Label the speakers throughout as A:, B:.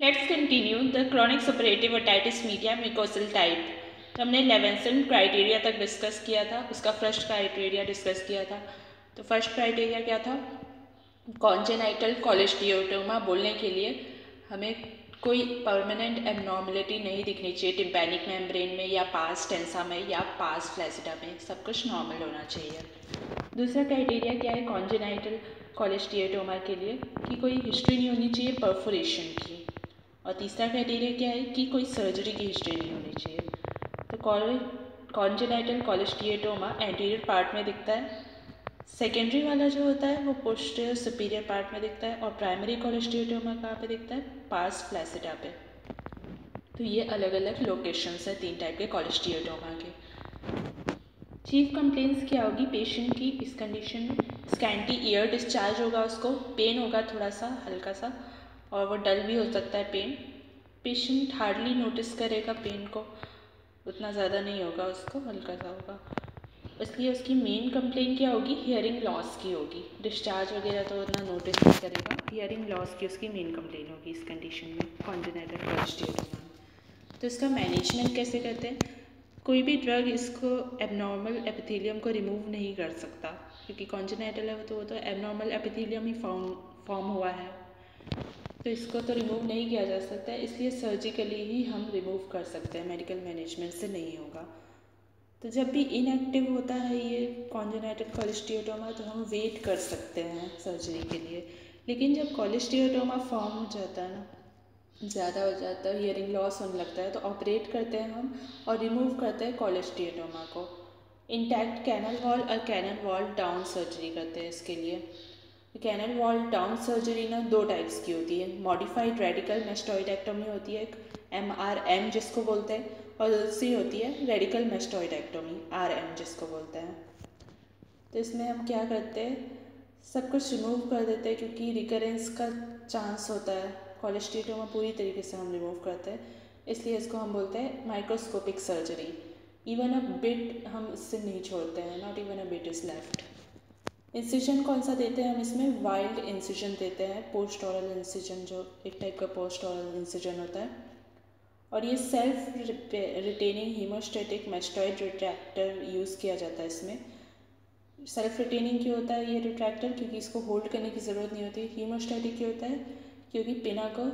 A: Let's continue the chronic superlative otitis media mucosal type. तो हमने लेवेंसन criteria तक discuss किया था, उसका फर्स्ट क्राइटेरिया डिस्कस किया था। तो फर्स्ट क्राइटेरिया क्या था? कॉन्जेनाइटल कॉलेस्टियोटोमा बोलने के लिए हमें कोई परमानेंट एबनॉर्मलिटी नहीं दिखनी चाहिए टिम्पैनिक मेम्ब्रेन में या पास टेंसा में या पास फ्लैसिडा में, सब कुछ नॉर्मल होना चाहिए। दूसरा क्राइटेरिया क्या है कॉन्जेनाइटल कॉलेस्टियोटोमा के लिए? कि कोई हिस्ट्री नहीं होनी चाहिए परफोरेशन की। और तीसरा क्राइटेरिया क्या है? कि कोई सर्जरी की हिस्ट्री नहीं होनी चाहिए। तो कॉन्जेनाइटल कॉलेस्टियोटोमा एंटीरियर पार्ट में दिखता है, सेकेंडरी वाला जो होता है वो पोस्टीरियर सुपीरियर पार्ट में दिखता है, और प्राइमरी कॉलेस्टियोटोमा कहाँ पे दिखता है? पास फ्लैसिडा पे। तो ये अलग अलग लोकेशंस हैं तीन टाइप के कॉलेस्टियोटोमा के। चीफ कंप्लेंट्स क्या होगी पेशेंट की इस कंडीशन में? स्कैंटी ईयर डिस्चार्ज होगा, उसको पेन होगा थोड़ा सा हल्का सा, और वो डल भी हो सकता है पेन। पेशेंट हार्डली नोटिस करेगा पेन को, उतना ज़्यादा नहीं होगा, उसको हल्का सा होगा। इसलिए उसकी मेन कंप्लेंट क्या होगी? हियरिंग लॉस की होगी। डिस्चार्ज वगैरह तो उतना नोटिस नहीं करेगा, हियरिंग लॉस की उसकी मेन कंप्लेंट होगी इस कंडीशन में कॉन्जेनाइटल कॉलेस्टियोटोमा। तो इसका मैनेजमेंट कैसे करते हैं? कोई भी ड्रग इसको एबनॉर्मल एपिथेलियम को रिमूव नहीं कर सकता, क्योंकि कॉन्जेनाइटल है तो वो तो एबनॉर्मल एपिथेलियम ही फॉर्म हुआ है, तो इसको तो रिमूव नहीं किया जा सकता है। इसलिए सर्जिकली ही हम रिमूव कर सकते हैं, मेडिकल मैनेजमेंट से नहीं होगा। तो जब भी इनएक्टिव होता है ये कॉन्जेनाइटल कॉलेस्टियोटोमा तो हम वेट कर सकते हैं सर्जरी के लिए। लेकिन जब कॉलेस्टियोटोमा फॉर्म हो जाता है ना, ज़्यादा हो जाता है, हियरिंग लॉस होने लगता है, तो ऑपरेट करते हैं हम और रिमूव करते हैं कॉलेस्टियोटोमा को। इंटैक्ट कैनल वॉल और कैनल वॉल डाउन सर्जरी करते हैं इसके लिए। कैनल वॉल डाउन सर्जरी ना दो टाइप्स की होती है। मॉडिफाइड रेडिकल मेस्टोइडेक्टोमी होती है, MRM जिसको बोलते हैं, और दूसरी होती है रेडिकल मेस्टोइडेक्टोमी, RM जिसको बोलते हैं। तो इसमें हम क्या करते हैं, सब कुछ रिमूव कर देते हैं, क्योंकि रिकरेंस का चांस होता है। कॉलेस्टियोटोमा पूरी तरीके से हम रिमूव करते हैं, इसलिए इसको हम बोलते हैं microscopic surgery. Even a bit हम इससे नहीं छोड़ते हैं, not even a bit is left. Incision कौन सा देते हैं हम इसमें? वाइल्ड इंसिजन देते हैं, पोस्ट ऑरल इंसिजन, जो एक टाइप का पोस्ट ऑरल इंसिजन होता है। और ये self retaining haemostatic mastoid retractor use किया जाता है इसमें। सेल्फ रिटेनिंग क्यों होता है ये रिट्रैक्टर? क्योंकि इसको होल्ड करने की ज़रूरत नहीं होती। हीमोस्टैटिक क्यों होता है? क्योंकि पिना को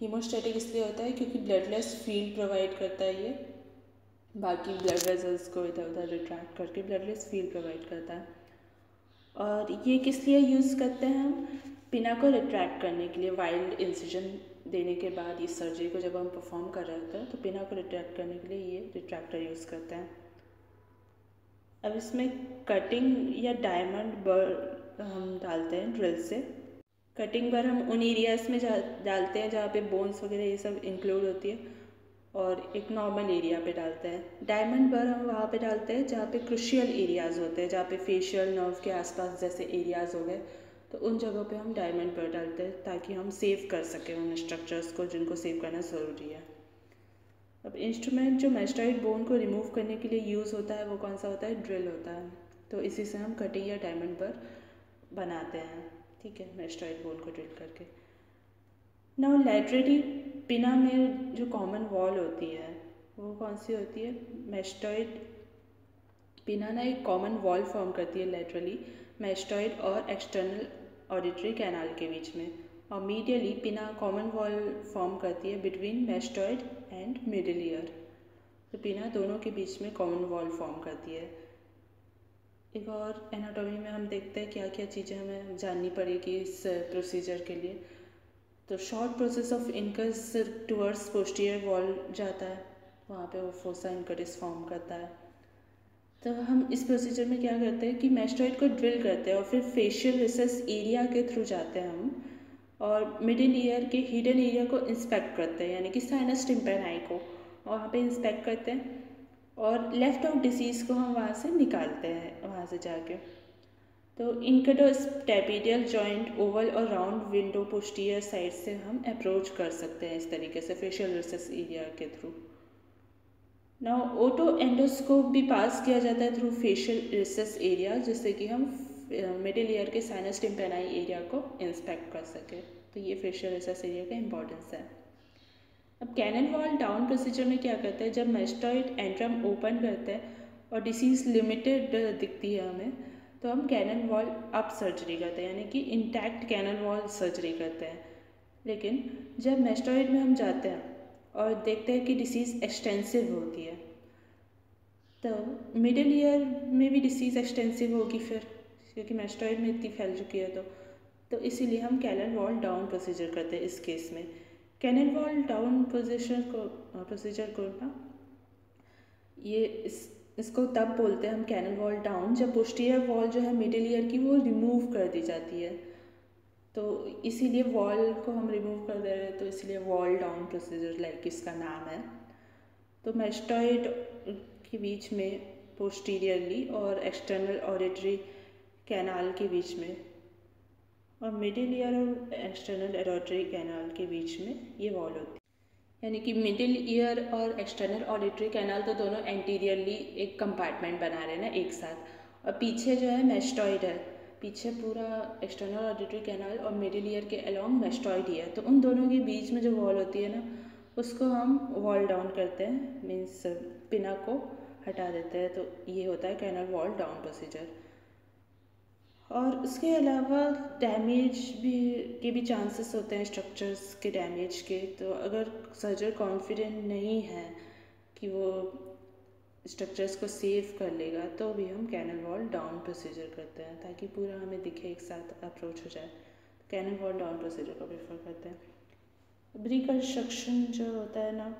A: हीमोस्टैटिक इसलिए होता है क्योंकि ब्लडलेस फील्ड प्रोवाइड करता है ये, बाकी ब्लड वेजल्स को इधर उधर रिट्रैक्ट करके ब्लडलेस फील्ड प्रोवाइड करता है। और ये किस लिए यूज़ करते हैं हम? पिना को रिट्रैक्ट करने के लिए। वाइल्ड इंसिजन देने के बाद इस सर्जरी को जब हम परफॉर्म कर रहे होते हैं तो पिना को रिट्रैक्ट करने के लिए ये रिट्रैक्टर यूज़ करते हैं। अब इसमें कटिंग या डायमंड बर हम डालते हैं ड्रिल से। कटिंग बर हम उन एरियाज़ में डालते हैं जहाँ पे बोन्स वगैरह ये सब इंक्लूड होती है, और एक नॉर्मल एरिया पे डालते हैं। डायमंड बर हम वहाँ पे डालते हैं जहाँ पे क्रुशियल एरियाज़ होते हैं, जहाँ पे फेशियल नर्व के आसपास जैसे एरियाज़ हो गए, तो उन जगहों पे हम डायमंड बर डालते हैं ताकि हम सेव कर सकें उन स्ट्रक्चर्स को जिनको सेव करना ज़रूरी है। अब इंस्ट्रूमेंट जो मेस्टॉइड बोन को रिमूव करने के लिए यूज़ होता है वो कौन सा होता है? ड्रिल होता है। तो इसी से हम कटिंग या डायमंड बर बनाते हैं, ठीक है, मेस्टॉइड बोन को ड्रिल करके। नाउ लैटरली पिना में जो कॉमन वॉल होती है वो कौन सी होती है? मेस्टॉइड पिना ना एक कॉमन वॉल फॉर्म करती है लैटरली मेस्टॉइड और एक्सटर्नल ऑडिटरी कैनाल के बीच में, और मीडियली पिना कॉमन वॉल फॉर्म करती है between mastoid and middle ear. तो पिना दोनों के बीच में कॉमन वॉल फॉर्म करती है। एक और एनाटॉमी में हम देखते हैं क्या क्या चीज़ें हमें जाननी पड़ेगी इस प्रोसीजर के लिए। तो short process of incus towards posterior wall जाता है, वहाँ पे वो फोसा इनकटिस फॉर्म करता है। तो हम इस प्रोसीजर में क्या करते हैं कि मेस्टॉइड को ड्रिल करते हैं और फिर फेशियल रिसेस एरिया के थ्रू जाते हैं हम, और मिडिल ईयर के हिडन एरिया को इंस्पेक्ट करते हैं, यानी कि साइनस टिम्पेनाई को, और वहाँ पे इंस्पेक्ट करते हैं, और लेफ्ट आउट डिसीज़ को हम वहाँ से निकालते हैं वहाँ से जाके। तो इनकटोस्टेपिडियल जॉइंट ओवल और राउंड विंडो पोस्टीरियर साइड से हम अप्रोच कर सकते हैं इस तरीके से फेशियल रिसेस एरिया के थ्रू। नाउ ओटो एंडोस्कोप भी पास किया जाता है थ्रू फेशियल रिसेस एरिया, जिससे कि हम मिडिल ईयर के साइनस टिम्पेनाई एरिया को इंस्पेक्ट कर सकें। तो ये फेशियल रिसर्च एरिया का इम्पोर्टेंस है। अब कैनल वॉल डाउन प्रोसीजर में क्या करते हैं, जब मैस्टॉइड एंट्रम ओपन करते हैं और डिसीज़ लिमिटेड दिखती है हमें, तो हम कैनल वॉल अप सर्जरी करते हैं, यानी कि इंटैक्ट कैनल वॉल सर्जरी करते हैं। लेकिन जब मैस्टॉइड में हम जाते हैं और देखते हैं कि डिसीज़ एक्सटेंसिव होती है, तो मिडिल ईयर में भी डिसीज़ एक्सटेंसिव होगी फिर, क्योंकि मैस्टॉइड में इतनी फैल चुकी है तो इसीलिए हम कैनल वॉल डाउन प्रोसीजर करते हैं। इस केस में कैनल वॉल डाउन प्रोसीजर को ना इसको तब बोलते हैं हम कैनल वॉल डाउन, जब पोस्टीरियर वॉल जो है मिडिल ईयर की वो रिमूव कर दी जाती है। तो इसीलिए वॉल को हम रिमूव कर दे रहे हैं, तो इसलिए वॉल डाउन प्रोसीजर लाइक इसका नाम है। तो मैस्टॉइड के बीच में पोस्टीरियरली और एक्सटर्नल ऑडिटरी कैनाल के बीच में और मिडिल ईयर और एक्सटर्नल ऑडिटरी कैनाल के बीच में ये वॉल होती है। यानी कि मिडिल ईयर और एक्सटर्नल ऑडिटरी कैनाल तो दोनों एंटीरियरली एक कंपार्टमेंट बना रहे हैं ना एक साथ, और पीछे जो है मैस्टॉइड है, पीछे पूरा एक्सटर्नल ऑडिटरी कैनाल और मिडिल ईयर के अलोंग मैस्टॉइड ही है। तो उन दोनों के बीच में जो वॉल होती है ना, उसको हम वॉल डाउन करते हैं, मीन्स पिना को हटा देते हैं। तो ये होता है कैनल वॉल डाउन प्रोसीजर। और उसके अलावा डैमेज के भी चांसेस होते हैं, स्ट्रक्चर्स के डैमेज के। तो अगर सर्जन कॉन्फिडेंट नहीं है कि वो स्ट्रक्चर्स को सेव कर लेगा, तो भी हम कैनल वॉल डाउन प्रोसीजर करते हैं, ताकि पूरा हमें दिखे एक साथ अप्रोच हो जाए। कैनल वॉल डाउन प्रोसीजर को प्रेफर करते हैं। रिकंस्ट्रक्शन जो होता है ना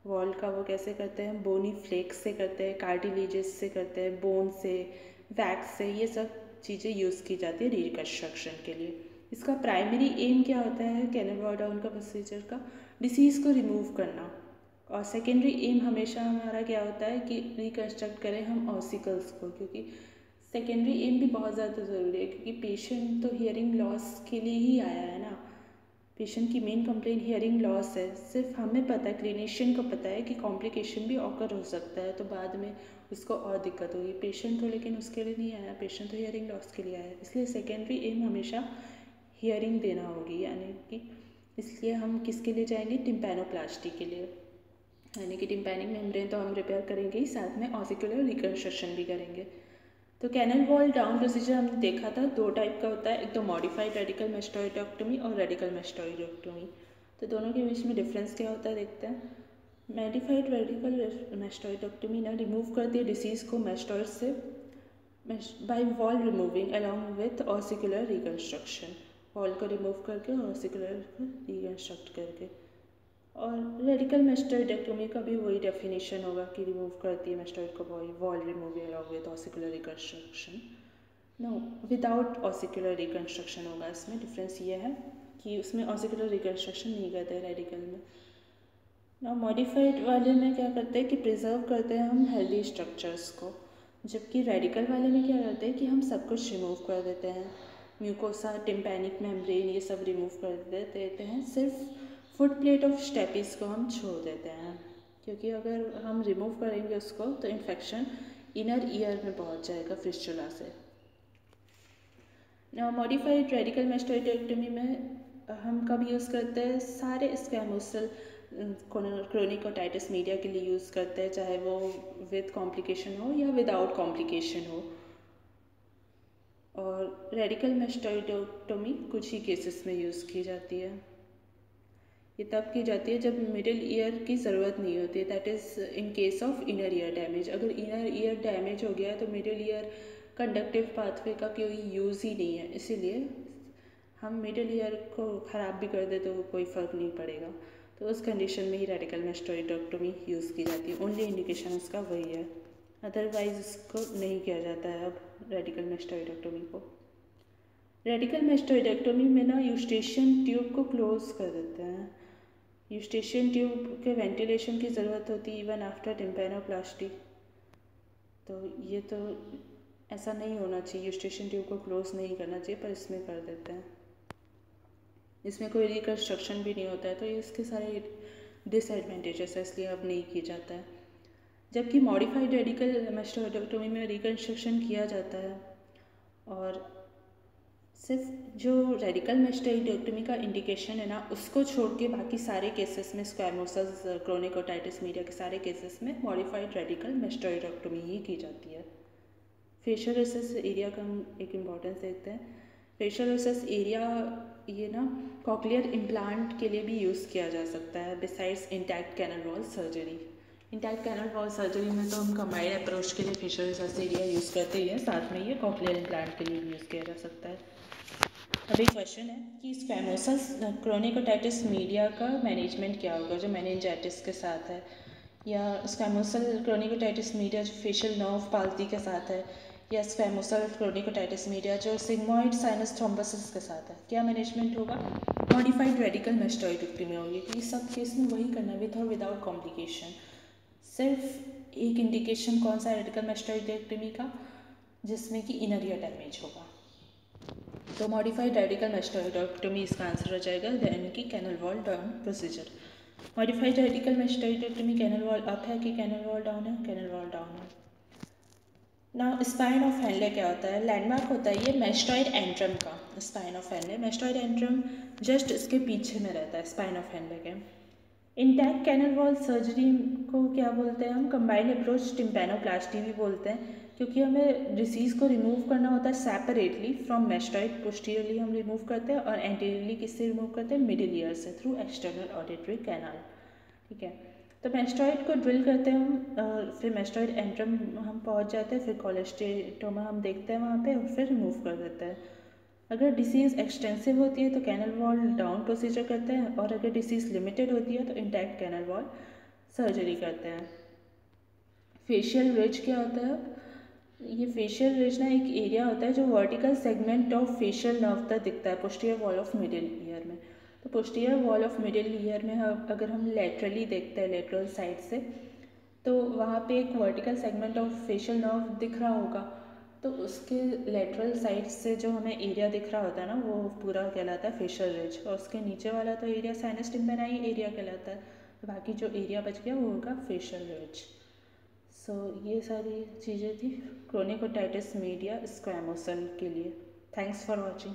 A: वॉल का, वो कैसे करते हैं, बोनी फ्लेक्स से करते हैं, कार्टिलेजेस से करते हैं, बोन से, वैक्स से, ये सब चीज़ें यूज़ की जाती है रिकंस्ट्रक्शन के लिए। इसका प्राइमरी एम क्या होता है कैनल वॉल डाउन का प्रोसीजर का, डिसीज़ को रिमूव करना। और सेकेंडरी एम हमेशा हमारा क्या होता है कि रिकंस्ट्रक्ट करें हम ऑसिकल्स को, क्योंकि सेकेंडरी एम भी बहुत ज़्यादा ज़रूरी है, क्योंकि पेशेंट तो हियरिंग लॉस के लिए ही आया है ना। पेशेंट की मेन कंप्लेंट हियरिंग लॉस है। सिर्फ हमें पता है, क्लिनिशियन को पता है कि कॉम्प्लिकेशन भी ऑकर हो सकता है, तो बाद में उसको और दिक्कत होगी। पेशेंट तो लेकिन उसके लिए नहीं आया, पेशेंट तो हियरिंग लॉस के लिए आया। इसलिए सेकेंडरी एम हमेशा हियरिंग देना होगी, यानी कि इसलिए हम किसके लिए जाएंगे, टिम्पैनोप्लास्टी के लिए, यानी कि टिम्पैनिक मेम्ब्रेन तो हम रिपेयर करेंगे ही, साथ में ऑसिकुलर रिकंस्ट्रक्शन भी करेंगे। तो कैनल वॉल डाउन प्रोसीजर हमने देखा था 2 टाइप का होता है, एक तो मॉडिफाइड रेडिकल मैस्टॉइडेक्टोमी और रेडिकल मैस्टॉइडेक्टोमी। तो दोनों के बीच में डिफरेंस क्या होता है देखते हैं। मॉडिफाइड रेडिकल मैस्टॉइडेक्टोमी ना रिमूव करती है डिसीज़ को मैस्टॉइड से by wall removing along with ossicular reconstruction, wall को रिमूव करके और ऑसिकुलर को रिकंस्ट्रक्ट करके। और रेडिकल मैस्टॉइडेक्टोमी का भी वही डेफिनेशन होगा कि रिमूव करती है मैस्टॉइड को wall removing along with ossicular reconstruction. No, without ossicular reconstruction होगा। इसमें डिफरेंस ये है कि उसमें ऑसिकुलर रिकंस्ट्रक्शन नहीं करते हैं रेडिकल में। ना मॉडिफाइड वाले में क्या करते हैं कि प्रिजर्व करते हैं हम हेल्दी स्ट्रक्चर्स को, जबकि रेडिकल वाले में क्या करते हैं कि हम सब कुछ रिमूव कर देते हैं, म्यूकोसा, टिम्पैनिक मेम्ब्रेन, ये सब रिमूव कर देते हैं, सिर्फ फुट प्लेट ऑफ स्टेपिस को हम छोड़ देते हैं, क्योंकि अगर हम रिमूव करेंगे उसको तो इन्फेक्शन इनर ईयर में पहुंच जाएगा फिस्चुला से। मॉडिफाइड रेडिकल मैस्टॉइडेक्टोमी में हम कब यूज़ करते हैं, सारे स्क्वैमोसल क्रोनिक ओटाइटिस मीडिया के लिए यूज़ करते हैं, चाहे वो विद कॉम्प्लिकेशन हो या विदाउट कॉम्प्लिकेशन हो। और रेडिकल मैस्टॉइडेक्टोमी कुछ ही केसेस में यूज़ की जाती है। ये तब की जाती है जब मिडिल ईयर की ज़रूरत नहीं होती है, that is in case of inner ear damage. अगर इनर ईयर डैमेज हो गया तो मिडिल ईयर कंडक्टिव पाथवे का कोई यूज़ ही नहीं है, इसीलिए हम मिडिल ईयर को ख़राब भी कर दे तो कोई फ़र्क नहीं पड़ेगा। तो उस कंडीशन में ही रेडिकल मैस्टॉइडेक्टोमी यूज़ की जाती है, ओनली इंडिकेशन उसका वही है, अदरवाइज इसको नहीं किया जाता है अब रेडिकल मैस्टॉइडेक्टोमी को। रेडिकल मैस्टॉइडेक्टोमी में ना यूस्टेशियन ट्यूब को क्लोज कर देते हैं। यूस्टेशियन ट्यूब के वेंटिलेशन की ज़रूरत होती है इवन आफ्टर टिम्पैनोप्लास्टी। तो ये तो ऐसा नहीं होना चाहिए, यूस्टेशियन ट्यूब को क्लोज नहीं करना चाहिए, पर इसमें कर देते हैं। इसमें कोई रिकंस्ट्रक्शन भी नहीं होता है, तो इसके सारे डिसएडवांटेजेस है, इसलिए अब नहीं किया जाता है। जबकि मॉडिफाइड रेडिकल मैस्टॉइडेक्टोमी में रिकंस्ट्रक्शन किया जाता है और सिर्फ जो रेडिकल मैस्टेक्टोमी का इंडिकेशन है ना, उसको छोड़ के बाकी सारे केसेस में स्क्वैमोसस क्रोनिक ओटाइटिस मीडिया के सारे केसेस में मॉडिफाइड रेडिकल मैस्टेक्टोमी ही की जाती है। फेशियल एसेस एरिया का हम एक इम्पॉर्टेंस देखते हैं। फेशियल एसेस एरिया ये ना कॉक्लियर इम्प्लांट के लिए भी यूज़ किया जा सकता है besides intact canal wall surgery. Intact canal wall surgery में तो हम कंबाइंड अप्रोच के लिए फेशियल एसेस एरिया यूज़ करते ही हैं, साथ में ये कॉक्लियर इम्प्लांट के लिए भी यूज़ किया जा सकता है। अभी क्वेश्चन है कि स्क्वैमोसस क्रोनिक ओटाइटिस मीडिया का मैनेजमेंट क्या होगा जो मेनिंजाइटिस के साथ है, या स्क्वैमोसल क्रोनिक ओटाइटिस मीडिया जो फेशियल नर्व पाल्सी के साथ है, या स्क्वैमोसल क्रोनिक ओटाइटिस मीडिया जो सिग्मोइड साइनस थ्रोम्बोसिस के साथ है। क्या मैनेजमेंट होगा? मॉडिफाइड रेडिकल मैस्टेक्टोमी होगी। तो इस सब केस में वही करना विथ और विदाउट कॉम्प्लिकेशन। सिर्फ एक इंडिकेशन कौन सा रेडिकल मैस्टेक्टोमी का, जिसमें कि इनर ईयर डैमेज होगा। तो मॉडिफाइड रेडिकल मैस्टेक्टोमी इसका आंसर हो जाएगा, यानी कि canal wall down procedure. Modified radical mastectomy canal wall up है कि कैनल वॉल डाउन है? कैनल वॉल डाउन है। ना स्पाइन ऑफ हेनले क्या होता है? लैंडमार्क होता है ये मैस्टॉइड एंट्रम का। Spine of Henle, mastoid antrum just इसके पीछे में रहता है स्पाइन ऑफ हेनले के। इंटैक्ट कैनल वॉल सर्जरी को क्या बोलते हैं हम? कंबाइंड अप्रोच टिम्पैनोप्लास्टी भी बोलते हैं, क्योंकि हमें डिसीज़ को रिमूव करना होता है सेपरेटली फ्रॉम मैस्टॉइड। पोस्टीरियरली हम रिमूव करते हैं और एंटीरियरली किससे रिमूव करते हैं? मिडिल ईयर से, थ्रू एक्सटर्नल ऑडिटरी कैनाल। ठीक है, तो मैस्टॉइड को ड्रिल करते हैं हम, फिर मैस्टॉइड एंट्रम हम पहुंच जाते हैं, फिर कोलेस्टेटोमा हम देखते हैं वहाँ पे और फिर रिमूव कर देते हैं। अगर डिसीज़ एक्सटेंसिव होती है तो कैनल वॉल डाउन प्रोसीजर करते हैं, और अगर डिसीज़ लिमिटेड होती है तो इंटैक्ट कैनल वॉल सर्जरी करते हैं। फेशियल रिज क्या होता है? ये फेशियल रिज ना एक एरिया होता है जो vertical segment of facial nerve तक दिखता है posterior wall of middle ear में। तो posterior wall of middle ear में अगर हम लेटरली देखते हैं, लेटरल साइड से, तो वहाँ पे एक vertical segment of facial nerve दिख रहा होगा। तो उसके लेटरल साइड से जो हमें एरिया दिख रहा होता है ना, वो पूरा कहलाता है फेशियल रिज, और उसके नीचे वाला तो एरिया साइनस टिम्पैनाई एरिया कहलाता है। बाकी जो एरिया बच गया वो होगा फेशियल रिज। सो ये सारी चीज़ें थी क्रोनिक ओटाइटिस मीडिया स्क्वैमोसल के लिए। Thanks for watching.